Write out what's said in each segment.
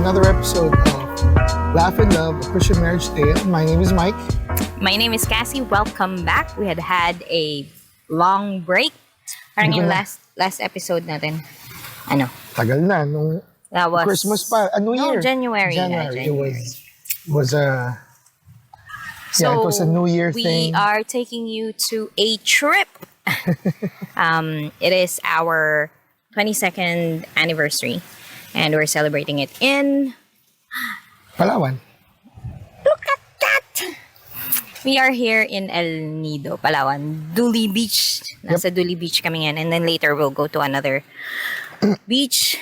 another episode of Laugh and Love, a Christian Marriage Tale. My name is Mike. My name is Cassie. Welcome back. We had a long break. Parang yung last episode natin. Ano? Tagal na. Nung That was Christmas pa. New Year. January. January. January. It was a... So it was a New Year thing. We are taking you to a trip. It is our 22nd anniversary. And we're celebrating it in... Palawan. Look at that! We are here in El Nido, Palawan. Duli Beach. Nasa Duli Beach kami yan. And then later we'll go to another beach.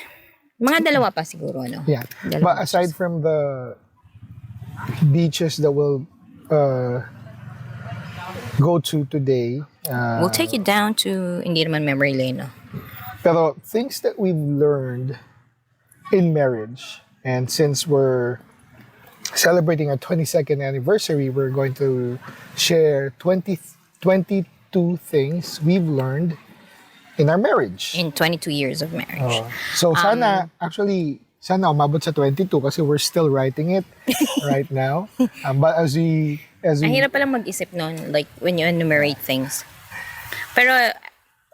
Mga dalawa pa siguro, no? Yeah. But aside from the beaches that we'll go to today... we'll take you down to hindi naman memory lane, no? Pero things that we've learned in marriage, and since we're celebrating our 22nd anniversary, we're going to share 22 things we've learned in our marriage. In 22 years of marriage. So sana umabot sa 22 kasi we're still writing it right now. But as we Ang hirap pala mag-isip nun, like when you enumerate things. Pero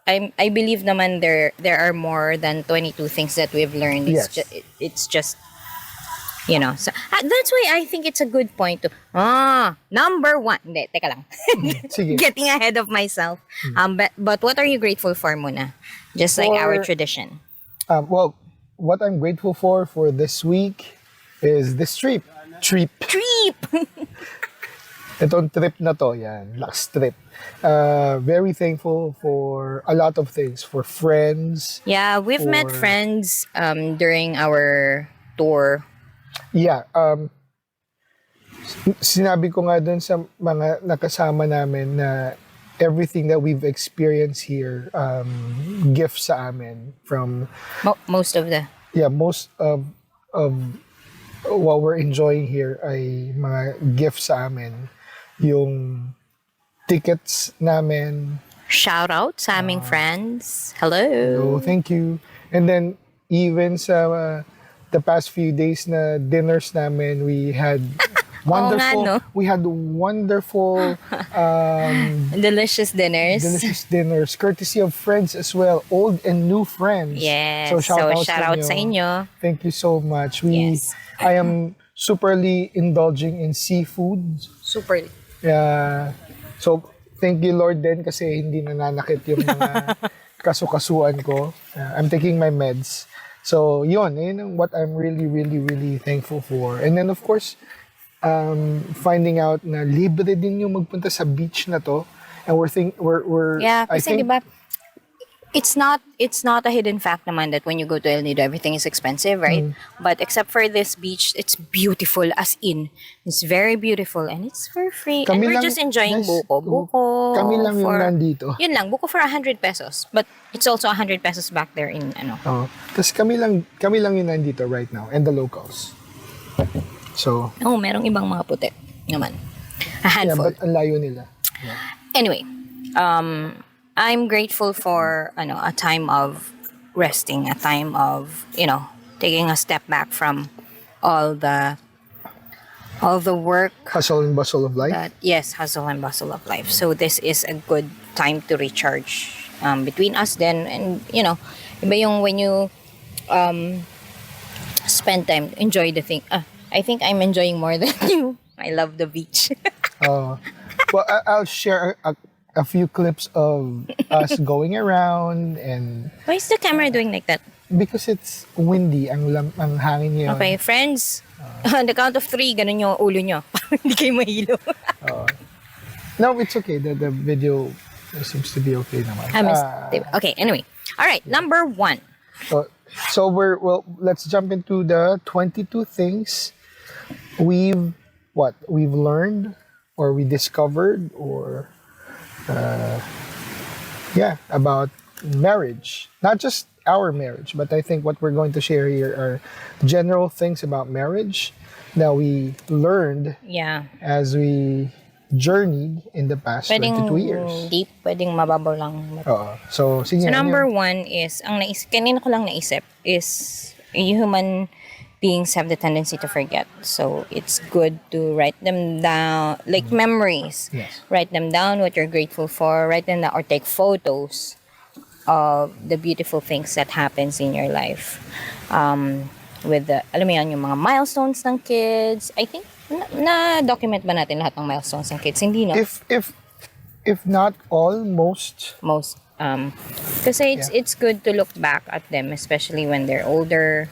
I believe naman there are more than 22 things that we've learned. It's just you know. So that's why I think it's a good point to number one. Hindi, teka lang. Sige. Getting ahead of myself. But what are you grateful for muna? Just like our tradition. Well, what I'm grateful for this week is this trip. Itong trip na to, yan, last trip. Very thankful for a lot of things, for friends. Yeah, we've met friends during our tour. Yeah, sinabi ko nga dun sa mga nakasama namin na everything that we've experienced here, gifts sa amin from... Most of what we're enjoying here ay mga gifts sa amin. Yung tickets namin. Shout out sa aming friends. Hello. Hello, thank you. And then, even sa the past few days na dinners namin, we had wonderful, delicious dinners, courtesy of friends as well, old and new friends. Yes. So shout out sa inyo. Thank you so much. Yes. I am superly indulging in seafood. Superly. So thank you Lord din kasi hindi nananakit yung mga kasukasuan ko. I'm taking my meds. So yun what I'm really, really, really thankful for. And then of course, finding out na libre din yung magpunta sa beach na to. And we're kasi diba, it's not a hidden fact naman that when you go to El Nido, everything is expensive, right? But except for this beach, it's beautiful, as in, it's very beautiful and it's for free. And we're just enjoying buko. Kami lang yung nandito. Yun lang, buko for 100 pesos. But it's also 100 pesos back there in Kasi kami lang yung nandito right now and the locals. So, merong ibang mga puti naman. A handful. Yeah, but ang layo nila. Yeah. Anyway, I'm grateful for a time of resting, a time of taking a step back from all the work, Hustle and bustle of life. Hustle and bustle of life. So this is a good time to recharge between us then, and iba yung when you spend time, enjoy the thing. I think I'm enjoying more than you. I love the beach. Well, I'll share a few clips of us going around and... Why is the camera doing like that? Because it's windy, ang hangin niya. Okay, friends, on the count of 3, ganun yung ulo nyo. Hindi kayo mahilo. No, it's okay. The video seems to be okay naman. Okay, anyway. All right, number 1. So let's jump into the 22 things we've learned or we discovered or about marriage. Not just our marriage, but I think what we're going to share here are general things about marriage that we learned as we journeyed in the past 22 years. Deep, pwedeng mababaw lang. So, sige, number 1 is, kanina ko lang naisip, is human beings have the tendency to forget. So it's good to write them down, like memories. Yes. Write them down, what you're grateful for, write them down, or take photos of the beautiful things that happens in your life. With the, alam mo yan, yung mga milestones ng kids. I think, na-document ba natin lahat ng milestones ng kids? Hindi, no? If not all, most. Most. Kasi it's good to look back at them, especially when they're older.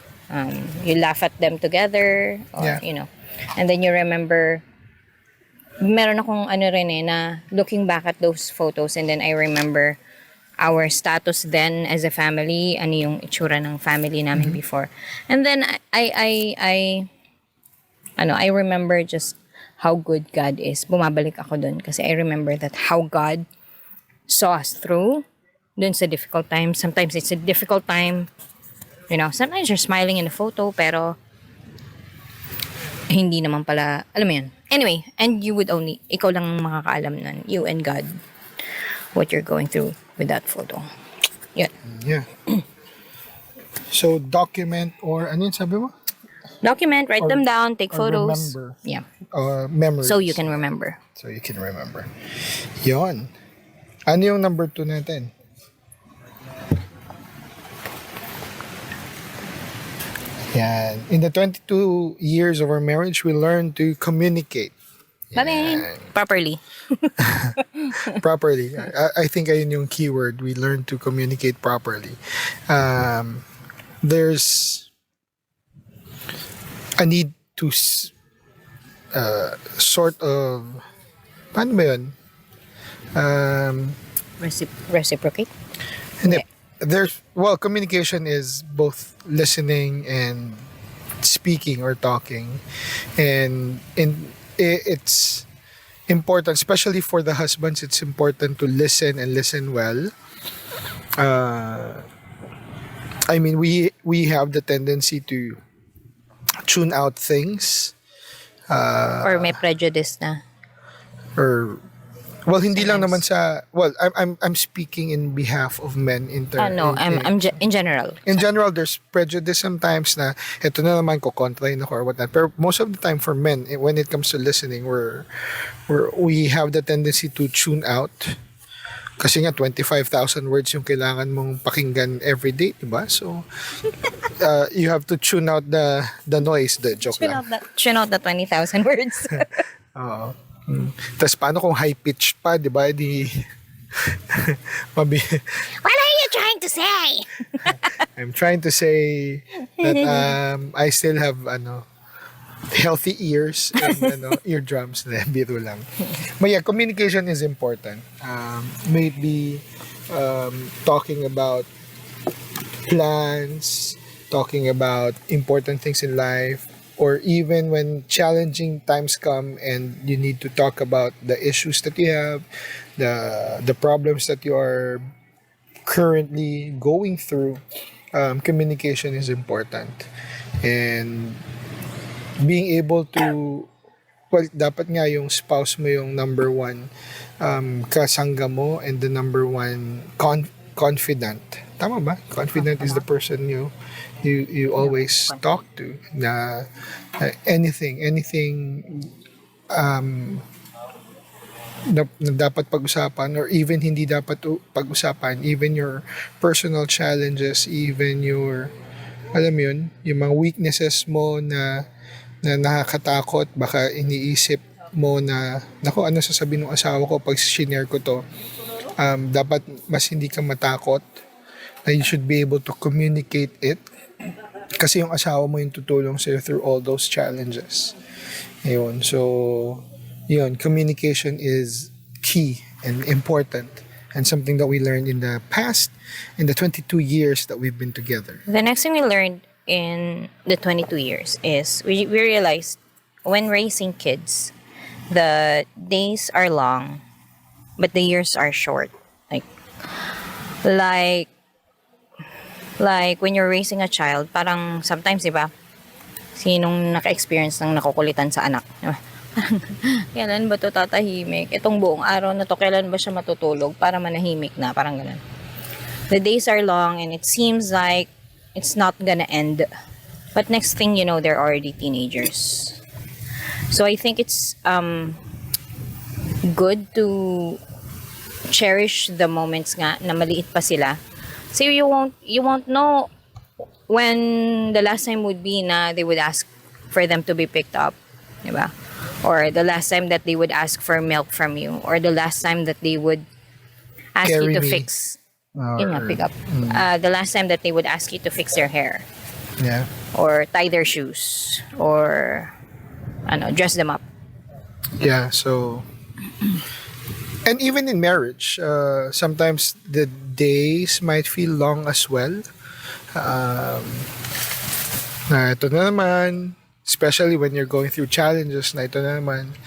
You laugh at them together, or, you know. And then you remember, meron akong ano rin na looking back at those photos, and then I remember our status then as a family, ano yung itsura ng family namin before. And then I remember just how good God is. Bumabalik ako dun kasi I remember that how God saw us through dun sa difficult times. Sometimes it's a difficult time. You know, sometimes you're smiling in a photo pero hindi naman pala, alam mo yun. Anyway, and you would only, ikaw lang ang makakaalam nun, you and God, what you're going through with that photo. Yun. Yeah. So, document or, ano yun sabi mo? Document, write them down, take photos. Remember. Yeah. Memories. So you can remember. So you can remember. Yon. Ano yung number 2 natin? Yan. In the 22 years of our marriage, we learned to communicate. Properly. Properly. I think ayun yung keyword. We learned to communicate properly. There's a need to sort of, paano ba yun? Reciprocate? Hindi. Communication is both listening and speaking or talking. And it's important, especially for the husbands, it's important to listen and listen well. I mean, we have the tendency to tune out things. Or may prejudice na. Or hindi lang naman sa I'm speaking in behalf of men in in general. In general, there's prejudice sometimes na eto na naman ko kontrahin ako or whatnot. Pero most of the time for men, when it comes to listening, we have the tendency to tune out. Kasi nga 25,000 words yung kailangan mong pakinggan every day, diba? So you have to tune out the noise, the joke lang. Tune out the 20,000 words. Oo. Tapos paano kung high pitch pa, di ba? What are you trying to say? I'm trying to say that I still have healthy ears and eardrums. Biro lang. But yeah, communication is important. May it be talking about plans, talking about important things in life, or even when challenging times come and you need to talk about the issues that you have, the problems that you are currently going through, communication is important. And being able to, dapat nga yung spouse mo yung number one kasangga mo and the number one confidant. Tama ba? Confidant is the person you always talk to na anything na dapat pag-usapan or even hindi dapat pag-usapan, even your personal challenges, even your alam mo yun, yung mga weaknesses mo na nakakatakot, baka iniisip mo na naku, ano sasabihin ng asawa ko pag sinare ko to, dapat mas hindi ka matakot na you should be able to communicate it kasi yung asawa mo yung tutulong sa'yo through all those challenges. Ayun. So, yun, communication is key and important and something that we learned in the past, in the 22 years that we've been together. The next thing we learned in the 22 years is we realized when raising kids, the days are long, but the years are short. Like when you're raising a child, parang sometimes, diba, sinong naka-experience ng nakukulitan sa anak? Diba? Kailan ba to tatahimik? Itong buong araw na to, kailan ba siya matutulog para manahimik na? Parang ganun. The days are long and it seems like it's not gonna end But next thing you know, they're already teenagers. So I think it's good to cherish the moments nga na maliit pa sila. So you won't know when the last time would be na they would ask for them to be picked up, diba? Or the last time that they would ask for milk from you, or the last time that they would ask Carry you to me. fix Or, yun nga, pick up. The last time that they would ask you to fix their hair, yeah. or tie their shoes, or dress them up. Yeah, so and even in marriage, sometimes the days might feel long as well. Na ito na naman, especially when you're going through challenges, na ito na naman.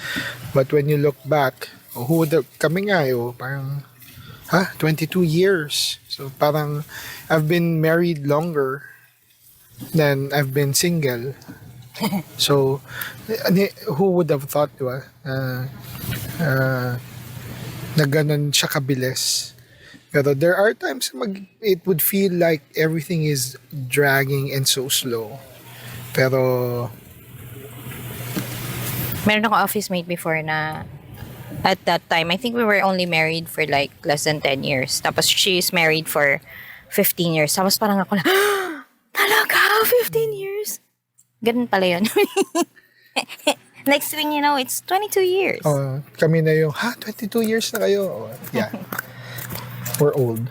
But when you look back, who would have, kami nga, parang, 22 years. So parang, I've been married longer than I've been single. So, who would have thought, diba? Na ganun siya kabilis. Pero there are times it would feel like everything is dragging and so slow. Pero, Meron ako office mate before na at that time, I think we were only married for like less than 10 years. Tapos she's married for 15 years. Tapos parang ako na, talaga? 15 years? Ganun pala yun. Next thing you know, it's 22 years. kami na yung, 22 years na kayo? Yeah. We're old.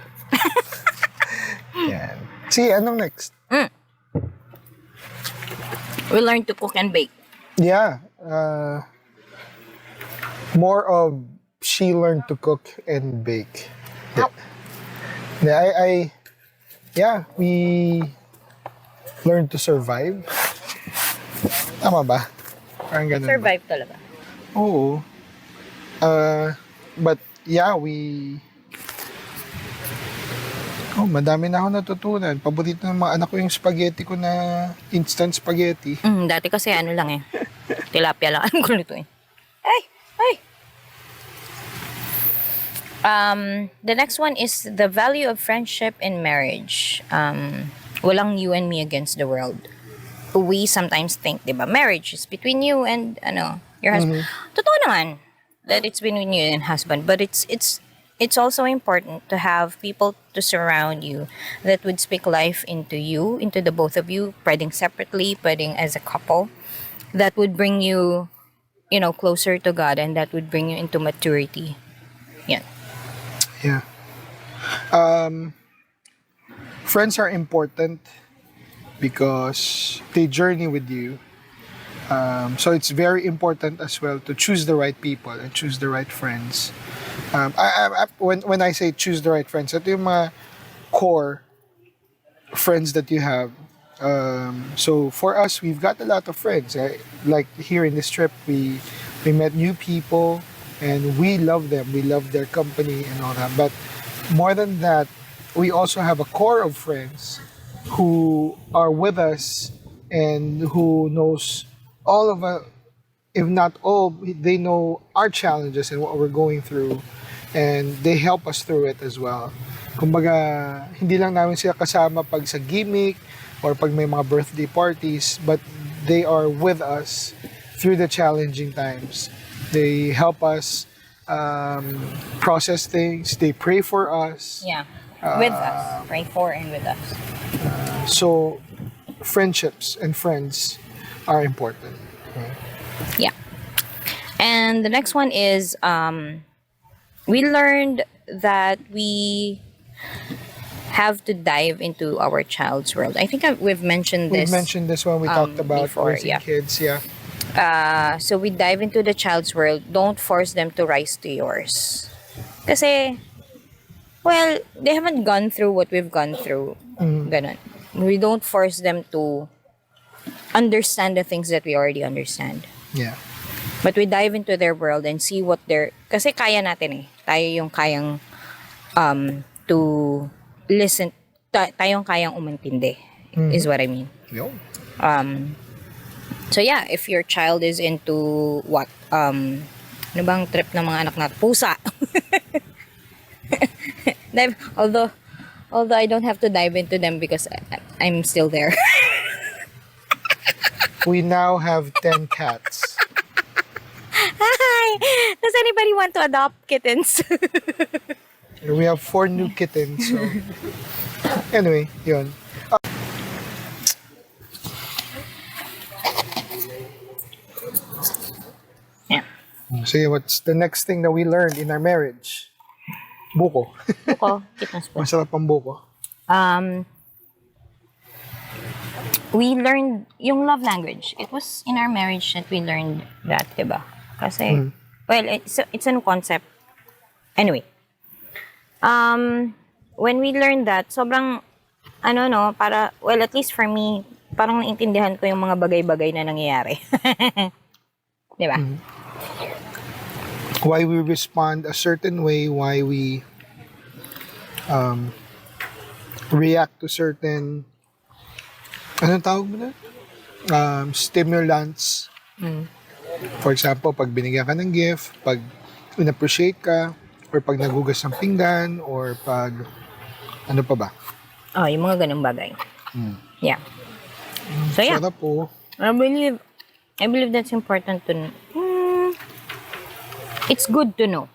Yan. See, anong next? We learned to cook and bake. Yeah. More of she learned to cook and bake. Yeah, we learned to survive. Tama ba? Parang ganun ba? Survive talaga. Oo. But yeah, madami na ako natutunan. Paborito ng mga anak ko yung spaghetti ko na instant spaghetti. Dati kasi lang eh. Tilapia lang. Ano ko lutuin? Ay! The next one is the value of friendship in marriage. Walang you and me against the world. We sometimes think, diba, marriage is between you and your husband. Totoo naman that it's between you and husband, but it's also important to have people to surround you that would speak life into you, into the both of you, pwedeng separately, pwedeng as a couple, that would bring you, closer to God, and that would bring you into maturity. Yan. Yeah. Friends are important because they journey with you. So it's very important as well to choose the right people and choose the right friends. When I say choose the right friends, ito yung mga core friends that you have. So for us, we've got a lot of friends. Like here in this trip, we met new people and we love them. We love their company and all that. But more than that, we also have a core of friends who are with us and who knows all of us, if not all, they know our challenges and what we're going through, and they help us through it as well. Kumbaga, hindi lang namin sila kasama pag sa gimmick or pag may mga birthday parties, but they are with us through the challenging times. They help us process things. They pray for us. Yeah. With us. Pray for and with us. So, friendships and friends are important. Yeah. And the next one is we learned that we have to dive into our child's world. I think we've mentioned this. We've mentioned this when we talked about before, raising yeah. kids. Yeah. So we dive into the child's world. Don't force them to rise to yours. Kasi, well, they haven't gone through what we've gone through. Ganon. We don't force them to understand the things that we already understand. Yeah. But we dive into their world and see what they're... Kasi kaya natin eh. Tayo yung kayang to listen. Tayong kayang umintindi. Is what I mean. Yo. So yeah, if your child is into what? Ano bang trip ng mga anak natin? Pusa. Although I don't have to dive into them because I'm still there. we now have 10 cats. Hi! Does anybody want to adopt kittens? We have 4 new kittens. So anyway, yun. Yeah. So what's the next thing that we learned in our marriage? Buko. Buko, kittens po. Masarap ang buko. We learned yung love language. It was in our marriage that we learned that, diba? Kasi, well, it's a new concept. Anyway, when we learned that, sobrang, well, at least for me, parang naintindihan ko yung mga bagay-bagay na nangyayari. Diba? Why we respond a certain way, why we react to certain anong tawag mo na? Stimulants. For example, pag binigyan ka ng gift, pag in-appreciate ka, or pag nagugas ng pinggan, or pag ano pa ba? Oh, yung mga ganung bagay. Yeah. So yeah, Sarap po. I believe that's important to know. It's good to know.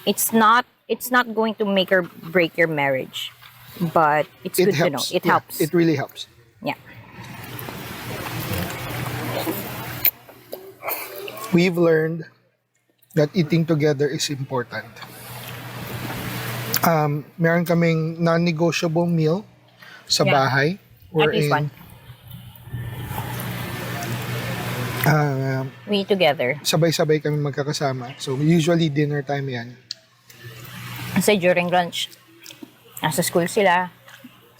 It's not going to make or break your marriage, but it's good to know. It helps. It really helps. Yeah. We've learned that eating together is important. Meron kaming non-negotiable meal sa Yeah. bahay. At least one. We eat together. Sabay-sabay kami magkakasama. So usually dinner time yan. Kasi during lunch, nasa school sila.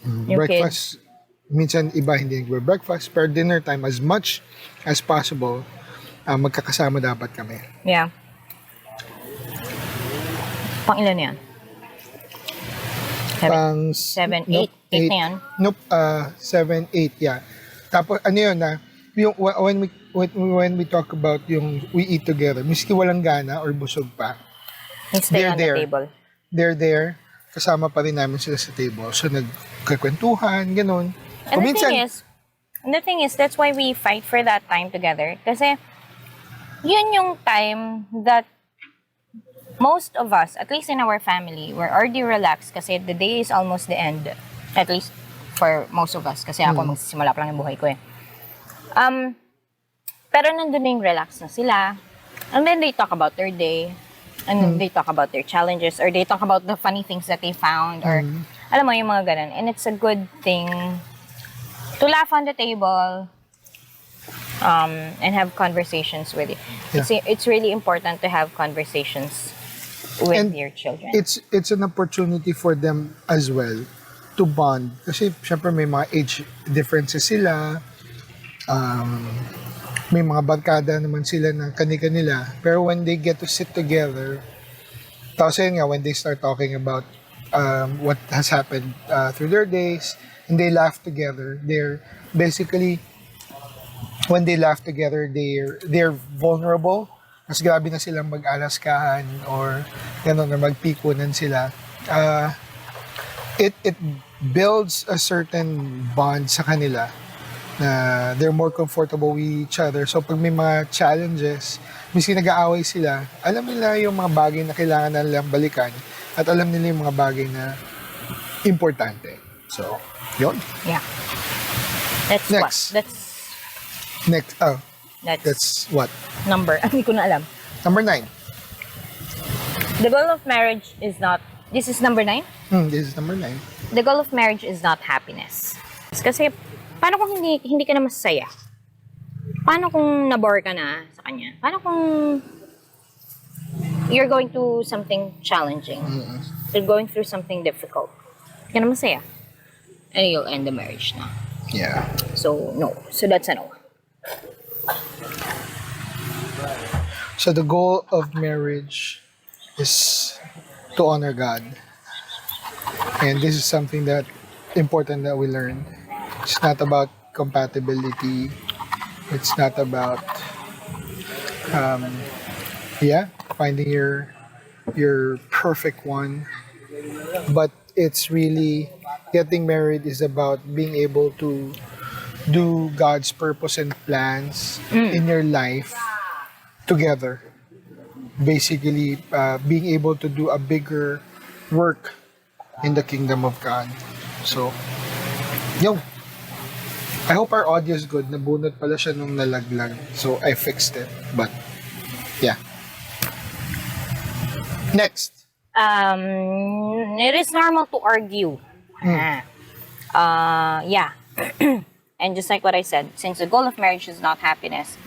Yung Breakfast, minsan iba hindi nagbe-breakfast, pero dinner time as much as possible, magkakasama dapat kami. Yeah. Pang ilan yan? Pang 7, 8. nope, 8 na yan. Nope, 7, 8, yeah. Tapos ano yun yung when we talk about yung we eat together, miski walang gana or busog pa, You stay on the there. table. They're there, kasama pa rin namin sila sa table. So nagkakwentuhan, ganun. And Kung the thing is, that's why we fight for that time together. Kasi, yun yung time that most of us, at least in our family, we're already relaxed kasi the day is almost the end. At least for most of us. Kasi ako magsisimula pa lang yung buhay ko eh. Pero nandun na yung relax na sila. And then they talk about their day. And then they talk about their challenges. Or they talk about the funny things that they found. Or, alam mo, yung mga ganun. And it's a good thing to laugh on the table and have conversations with it. Yeah. It's really important to have conversations with And your children. it's an opportunity for them as well to bond. Kasi syempre may mga age differences sila. May mga barkada naman sila ng kani-kanila. Pero when they get to sit together, tapos yun nga, when they start talking about what has happened through their days, and they laugh together, they're basically, when they laugh together, they're vulnerable. Mas grabe na silang mag-alaskahan or gano'n, or magpikunan sila. It builds a certain bond sa kanila na they're more comfortable with each other. So pag may mga challenges, miski nag-aaway sila, alam nila yung mga bagay na kailangan na nilang balikan at alam nila yung mga bagay na importante. So, yun. Yeah. That's Next. what? That's what? Number. Hindi ko na alam. Number 9. The goal of marriage is not... This is number 9? This is number 9. The goal of marriage is not happiness. Kasi, paano kung hindi ka na masaya? Paano kung nabore ka na sa kanya? Paano kung you're going through something challenging? You're going through something difficult? Hindi ka na masaya. And you'll end the marriage na. Yeah. So, no. So, that's a no. So the goal of marriage is to honor God. And this is something that important that we learn. It's not about compatibility. It's not about finding your perfect one. But it's really getting married is about being able to do God's purpose and plans in your life together. Basically, being able to do a bigger work in the kingdom of God. So, yun. I hope our audio is good. Nabunot pala siya nung nalaglag. So, I fixed it. But, yeah. Next. It is normal to argue. Yeah. And just like what I said, since the goal of marriage is not happiness,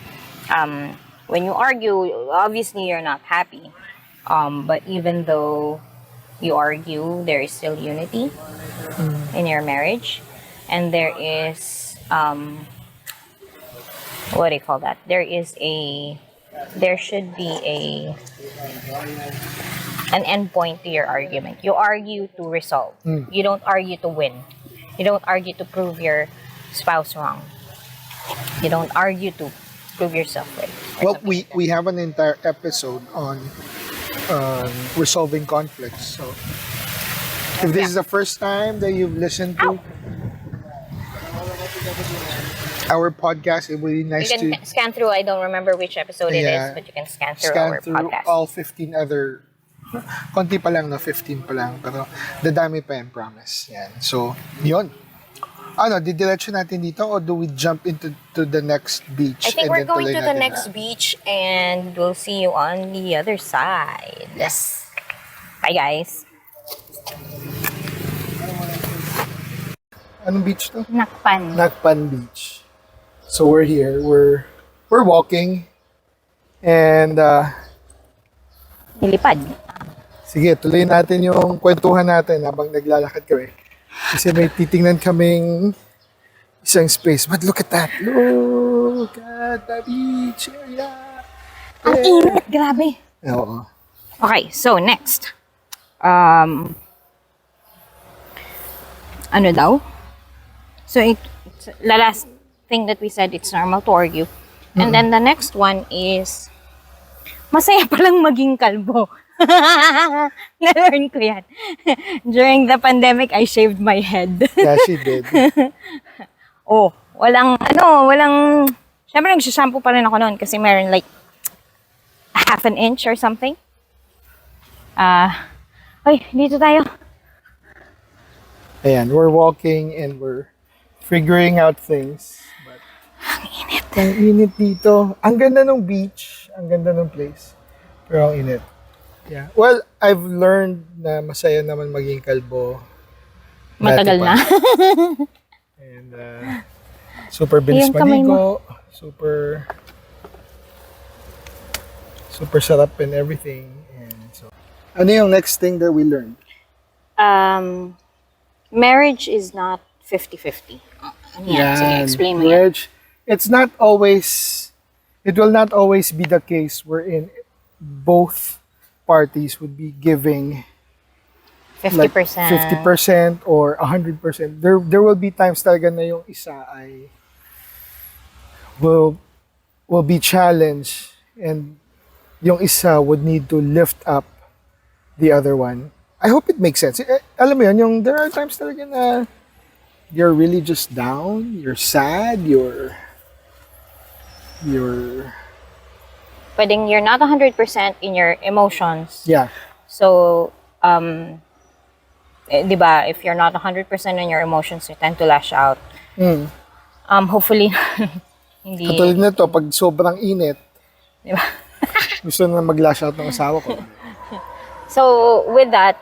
when you argue, obviously you're not happy. But even though you argue, there is still unity in your marriage. And there is, what do you call that? There should be an end point to your argument. You argue to resolve. You don't argue to win. You don't argue to prove your spouse wrong. You don't argue to prove yourself right. Well, we have an entire episode on resolving conflicts. So, if this is the first time that you've listened to our podcast, it would be nice you can scan through. I don't remember which episode it is, but you can scan through our podcast. All 15 other, konti pa lang, no? 15 pa lang. Pero dadami pa yan, promise. Yan. So, yun. Ano, didiretso natin dito or do we jump into the next beach? I think we're going to the next beach and we'll see you on the other side. Yes. Bye, guys. Anong beach to? Nakpan. Nakpan Beach. So we're here. We're walking and Nilipad. sige, tuloy natin yung kwentuhan natin habang naglalakad kami. Kasi may titingnan kaming isang space. But look at that. Look at the beach area. Ang init, grabe. Oo. Okay, so next. Ano daw? So, the last thing that we said, it's normal to argue. And then the next one is, masaya palang maging kalbo. Na-learn ko yan. During the pandemic, I shaved my head. Yeah, she did. Walang, syempre nagsashampoo pa rin ako noon kasi meron like half an inch or something. Dito tayo. Ayan, we're walking and we're figuring out things. But, Ang init. ang init dito. Ang ganda ng beach. Ang ganda ng place. Pero ang init. Yeah. Well, I've learned na masaya naman maging kalbo. Matagal na. And super bilis Yung kamay maligo. Super sarap and everything. And so, ano yung next thing that we learned? Marriage is not 50-50. Sige, explain mo yan. Marriage, it will not always be the case wherein both parties would be giving 50%. like 50% or 100%. There will be times talaga na yung isa ay will be challenged and yung isa would need to lift up the other one. I hope it makes sense. Alam mo yun, there are times talaga na you're really just down, you're sad, you're Pwedeng you're not 100% in your emotions. yeah. So, di ba, if you're not 100% in your emotions, you tend to lash out. Hopefully, hindi. Katulad na to, pag sobrang init, Di ba? gusto na mag-lash out ng asawa ko. So, with that,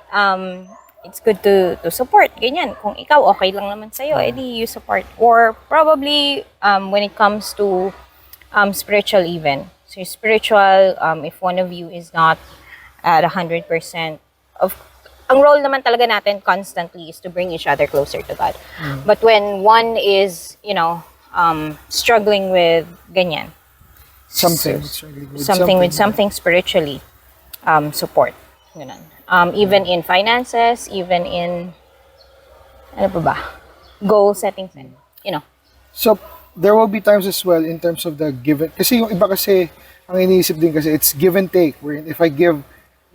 it's good to support. Ganyan. Kung ikaw okay lang naman sa'yo, edi you support. Or probably, when it comes to spiritual even. So, spiritual, if one of you is not at 100% ang role naman talaga natin constantly is to bring each other closer to God. But when one is, struggling with ganyan, Something with something spiritually, support. Ganun. Even in finances, even in, ano pa ba? Goal settings and, So, there will be times as well in terms of the give and, kasi yung iba kasi, ang iniisip din kasi, it's give and take, wherein if I give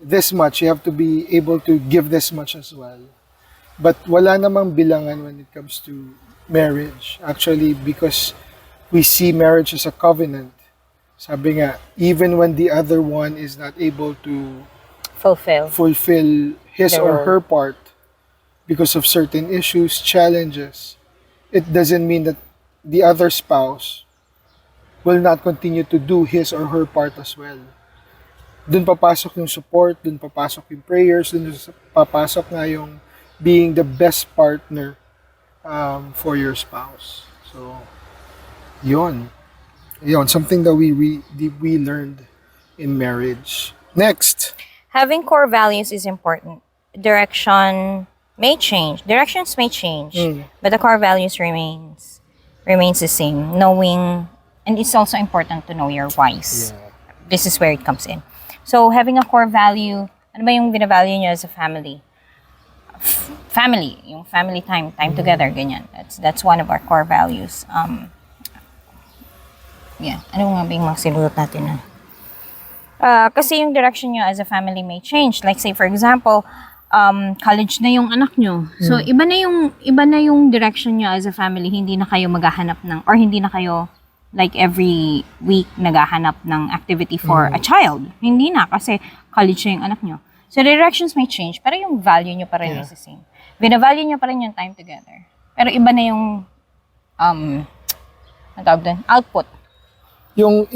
this much, you have to be able to give this much as well. But wala namang bilangan when it comes to marriage. Actually, because we see marriage as a covenant. Sabi nga, even when the other one is not able to Fulfill. fulfill his The or role. her part because of certain issues, challenges, it doesn't mean that the other spouse will not continue to do his or her part as well. Dun papasok yung support, dun papasok yung prayers, dun papasok nga yung being the best partner for your spouse. So, yun. Yun, something that we learned in marriage. Next. Having core values is important. Directions may change, but the core values remains the same. Knowing, and it's also important to know your whys. Yeah. This is where it comes in. So having a core value, ano ba yung binavalue nyo as a family? Family, yung family time together, ganyan. That's one of our core values. Yeah, ano nga ba yung mga sinulot natin na? Kasi yung direction nyo as a family may change. Like say for example, college na yung anak nyo. So iba na yung direction nyo as a family. Hindi na kayo maghahanap ng, or hindi na kayo like every week naghahanap ng activity for a child. Hindi na kasi college na yung anak nyo. So the directions may change, pero yung value nyo pa rin is the same. Binavalue nyo pa rin yung time together. Pero iba na yung ang tawag doon, output. Yung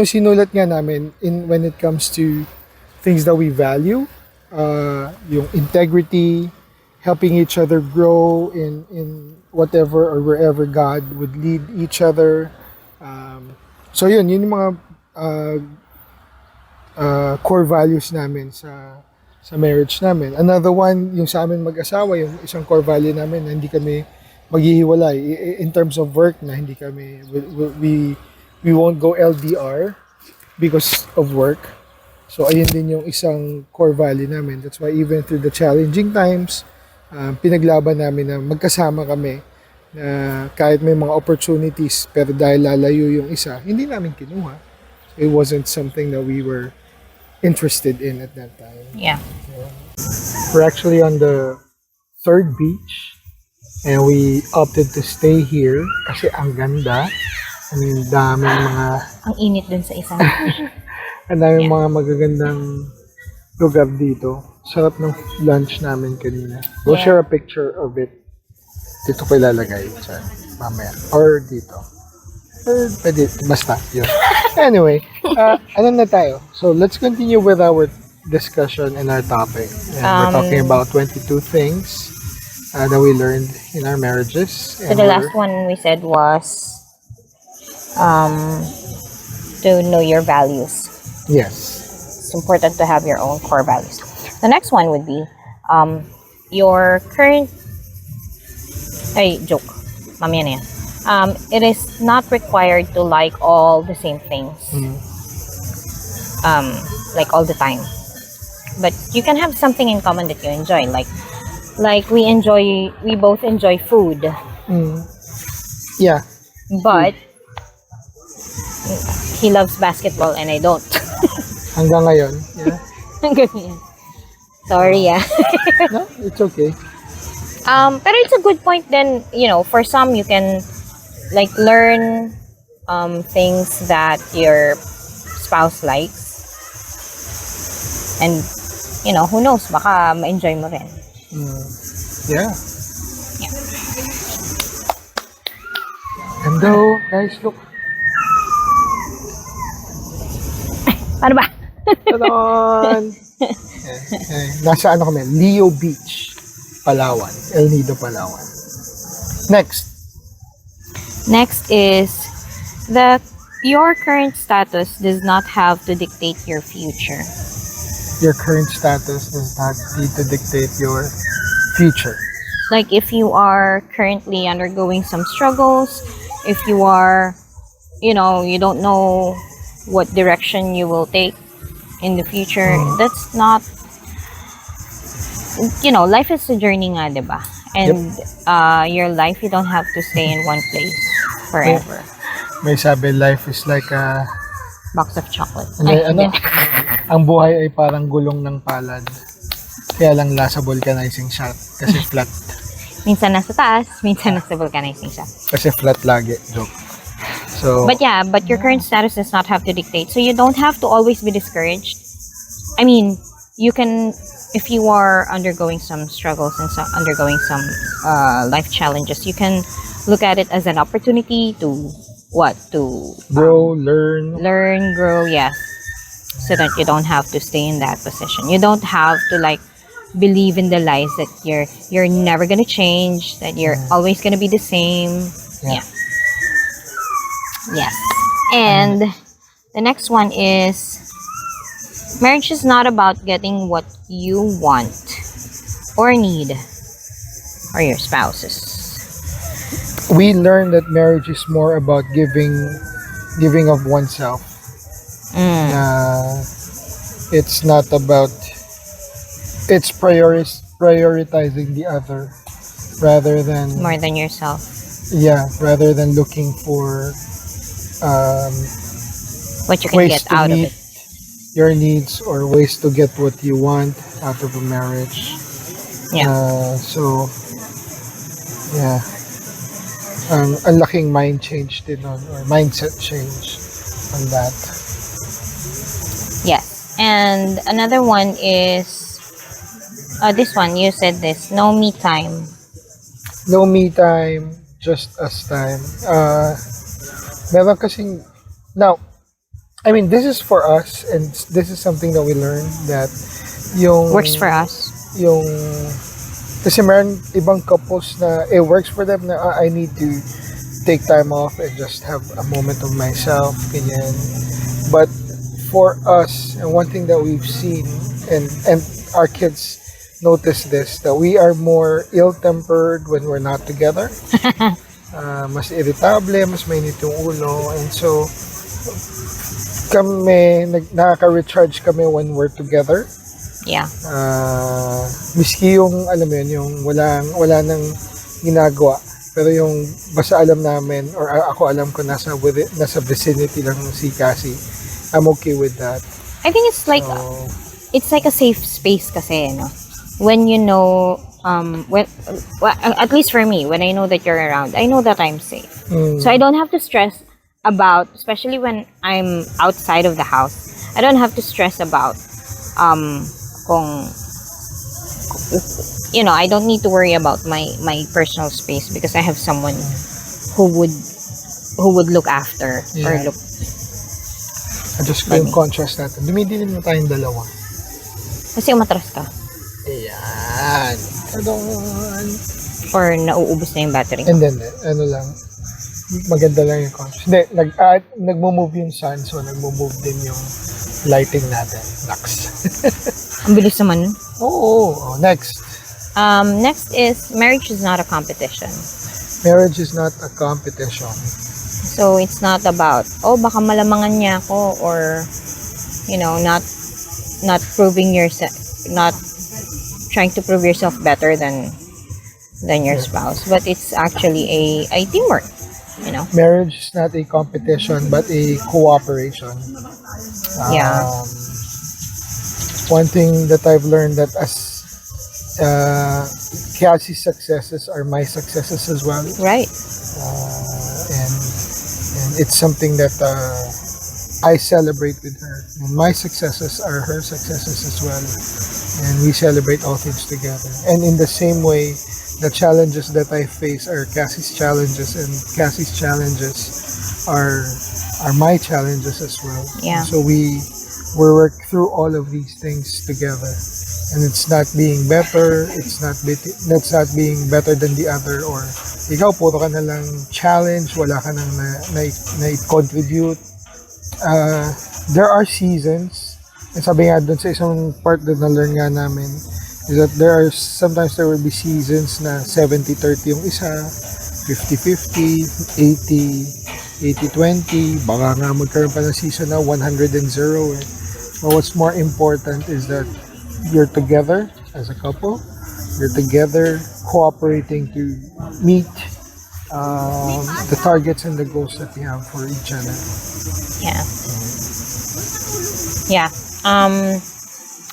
sinulat nga namin when it comes to things that we value, yung integrity, helping each other grow in whatever or wherever God would lead each other. So yun yung mga core values namin sa marriage namin. Another one, yung sa amin mag-asawa, yung isang core value namin na hindi kami maghihiwalay in terms of work, na hindi kami we won't go LDR because of work. So ayun din yung isang core value namin. That's why even through the challenging times, pinaglaban namin na magkasama kami, na kahit may mga opportunities pero dahil lalayo yung isa, hindi namin kinuha. It wasn't something that we were interested in at that time. Yeah. We're actually on the third beach and we opted to stay here kasi ang ganda. Ang daming mga Ang init dun sa isang. ang daming mga magagandang lugar dito. Sarap ng lunch namin kanina. We'll Yeah. share a picture of it. Dito ko ilalagay sa mamaya. Or dito. Or pwede, basta, yun. Anyway, ano na tayo? So, let's continue with our discussion and our topic. And we're talking about 22 things that we learned in our marriages. So the last one we said was to know your values. Yes. It's important to have your own core values. The next one would be your current joke. Mamaya na yan. It is not required to like all the same things. Like all the time. But you can have something in common that you enjoy. Like we both enjoy food. Yeah. But he loves basketball and I don't. Hanggang ngayon. Yeah. Sorry, No, it's okay. pero it's a good point then, for some you can like learn things that your spouse likes. And who knows, baka ma-enjoy mo rin. Yeah. And though, guys, look. Ano ba? Tadaan! Nasa ano kami? Leo Beach, Palawan. El Nido, Palawan. Next is that your current status does not have to dictate your future. Your current status does not need to dictate your future. Like if you are currently undergoing some struggles, if you are, you don't know what direction you will take in the future, that's not, life is a journey nga, diba? And your life, you don't have to stay in one place forever. May sabi, life is like a... Box of chocolate. Hindi. Ang buhay ay parang gulong ng palad. Kaya lang lasa vulcanizing shot kasi flat. Minsan nasa taas, minsan nasa vulcanizing siya. Kasi flat lagi. Joke. So, But your current status does not have to dictate. So you don't have to always be discouraged. I mean, you can, if you are undergoing some struggles and undergoing some life challenges, you can look at it as an opportunity to grow, learn. grow, yes. So that you don't have to stay in that position. You don't have to like believe in the lies that you're never gonna change, that you're always gonna be the same. Yeah. Yes. And the next one is, marriage is not about getting what you want or need for your spouses. We learn that marriage is more about giving of oneself. It's not about, it's prioritizing the other rather than More than yourself. rather than looking for What you can ways get to out of meet it. your needs or ways to get what you want out of a marriage. Yeah. So yeah, ang laking mind change din nun, or mindset change on that. Yes. And another one is, this one, you said this, no me time. No me time, just us time. Meron kasing, now, I mean, this is for us, and this is something that we learned, that yung Works for us. yung kasi meron ibang couples na it works for them na I need to take time off and just have a moment of myself, ganyan. But for us, and one thing that we've seen, and our kids notice this, that we are more ill-tempered when we're not together. Mas irritable, mas mainit yung ulo, and so kami nakaka-recharge kami when we're together. Yeah. Miski yung alam mo yun, yung wala nang ginagawa, pero yung basta alam namin, or ako alam ko nasa vicinity lang si Cassie, I'm okay with that. I think it's like a safe space kasi, no? When you know, at least for me, when I know that you're around, I know that I'm safe. So I don't have to stress about, especially when I'm outside of the house, I don't have to stress about kung, you know, I don't need to worry about my personal space because I have someone who would look after or Yeah. look. Just ko yung contrast natin. Dumidilim na tayong dalawa. Kasi umatras ka Ayan. or nauubos na yung battery. And then, ano lang, maganda lang yung contrast. Hindi, nagmo-move yung sun, so nagmo-move din yung lighting natin. Naks. Ang bilis naman nun. Oo. Next. Next is, marriage is not a competition. Marriage is not a competition. So it's not about, baka malamangan niya ako, or you know, not proving yourself, not trying to prove yourself better than your spouse, but it's actually a teamwork, you know. Marriage is not a competition, but a cooperation. Yeah. One thing that I've learned, that as Cassie's successes are my successes as well. Right. And it's something that I celebrate with her. And my successes are her successes as well. And we celebrate all things together. And in the same way, the challenges that I face are Cassie's challenges, and Cassie's challenges are my challenges as well. Yeah. So we work through all of these things together. And it's not being better, it's not being better than the other, or ikaw puro ka na lang challenge, wala ka nang na-contribute. There are seasons, and sabi nga dun sa isang part na na-learn nga namin, is that sometimes there will be seasons na 70-30 yung isa, 50-50, 80-20, baka nga magkaroon pa ng season na 100-0 eh. But what's more important is that you're together as a couple, you're together cooperating to meet the targets and the goals that you have for each other. Yeah.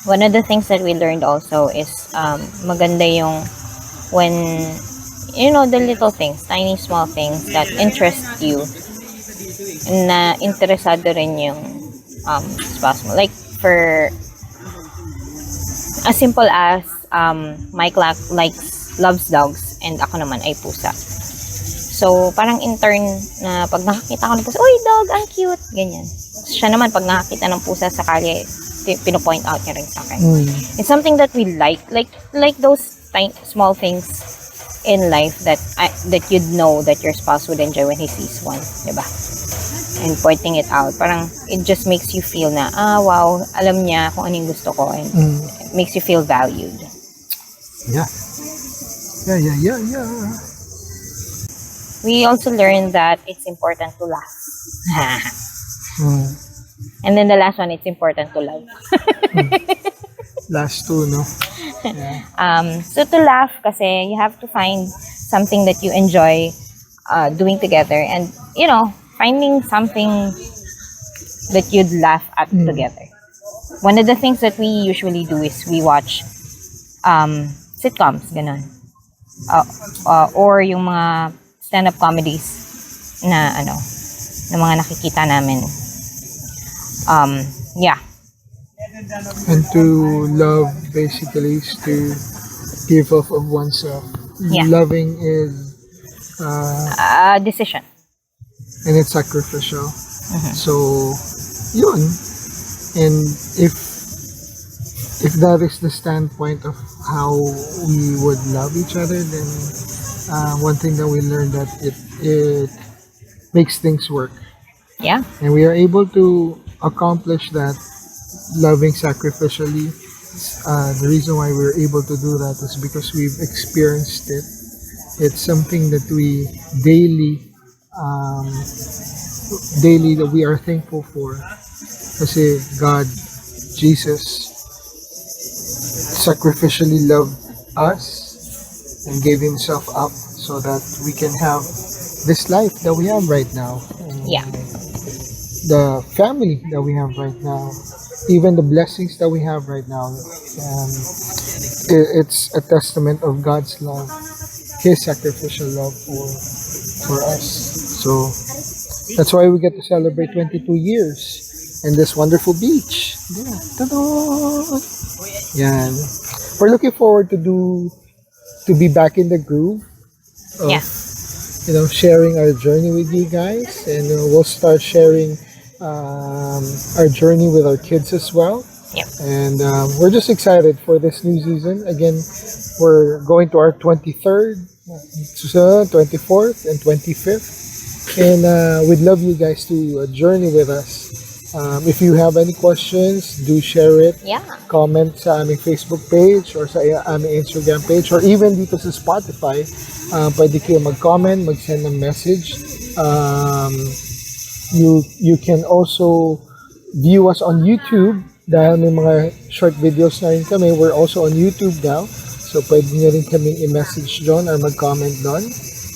One of the things that we learned also is maganda yung when you know, the little things, tiny small things that interest you, na interesado rin yung spouse mo. Like, for as simple as Mike loves dogs and ako naman ay pusa. So, parang in turn na pag nakakita ko ng pusa, uy, dog, ang cute, ganyan. Siya naman, pag nakakita ng pusa sa kalye, pinopoint out niya rin sa akin. It's something that we like those small things in life that you'd know that your spouse would enjoy when he sees one, diba? And pointing it out, parang it just makes you feel na, wow, alam niya kung ano yung gusto ko, and it makes you feel valued. Yeah. We also learned that it's important to laugh. And then the last one, it's important to love. Last two, no? Yeah. So to laugh, kasi you have to find something that you enjoy doing together, and you know, finding something that you'd laugh at together. One of the things that we usually do is we watch sitcoms, ganun. Or yung mga stand-up comedies na na mga nakikita namin. Yeah. And to love basically is to give off of oneself. Yeah. Loving is A decision. and it's sacrificial. So, yun. And if that is the standpoint of how we would love each other, then one thing that we learned that it makes things work. Yeah. And we are able to accomplish that loving sacrificially. The reason why we're able to do that is because we've experienced it. It's something that we daily that we are thankful for. Kasi God, Jesus, sacrificially loved us and gave Himself up so that we can have this life that we have right now. Yeah. The family that we have right now, even the blessings that we have right now. It's a testament of God's love, His sacrificial love for us. So that's why we get to celebrate 22 years in this wonderful beach. Yeah. Ta-da! Yan. We're looking forward to be back in the groove of, Yeah. sharing our journey with you guys, and we'll start sharing our journey with our kids as well. Yep. And we're just excited for this new season. Again, we're going to our 23rd, 24th, and 25th. And we'd love you guys to journey with us. If you have any questions, do share it. Yeah. Comment sa aming Facebook page or sa aming Instagram page, or even dito sa Spotify. Pwede kayo mag-comment, mag-send ng message. You can also view us on YouTube dahil may mga short videos na rin kami. We're also on YouTube now. So, pwede nyo rin kaming i-message doon or mag-comment doon.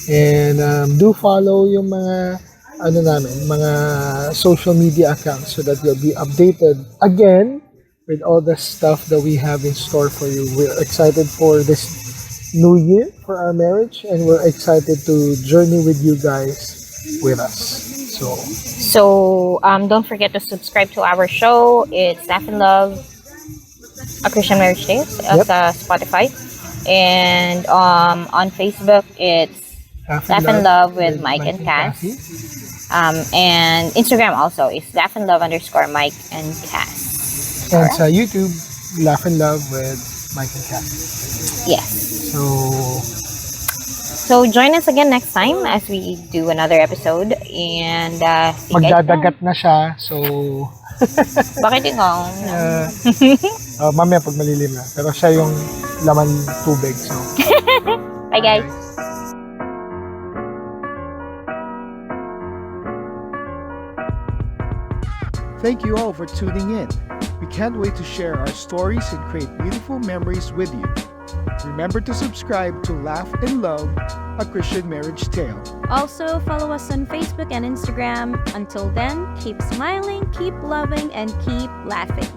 And do follow yung mga mga social media accounts so that you'll be updated again with all the stuff that we have in store for you. We're excited for this new year for our marriage, and we're excited to journey with you guys with us. So don't forget to subscribe to our show. It's Laugh and Love, A Christian Marriage Tales, sa Spotify. And on Facebook, it's Laugh and Love with Mike and Cass. And Instagram also is Laugh and Love _ Mike and Cass. And sa YouTube, Laugh and Love with Mike and Cass. Yes. So join us again next time as we do another episode. And see you guys magdadagat na siya. So then. Bakit ikaw? mamaya pag malilim na. Pero siya yung laman tubig. So Bye guys. thank you all for tuning in. We can't wait to share our stories and create beautiful memories with you. Remember to subscribe to Laugh and Love, A Christian Marriage Tale. Also, follow us on Facebook and Instagram. Until then, keep smiling, keep loving, and keep laughing.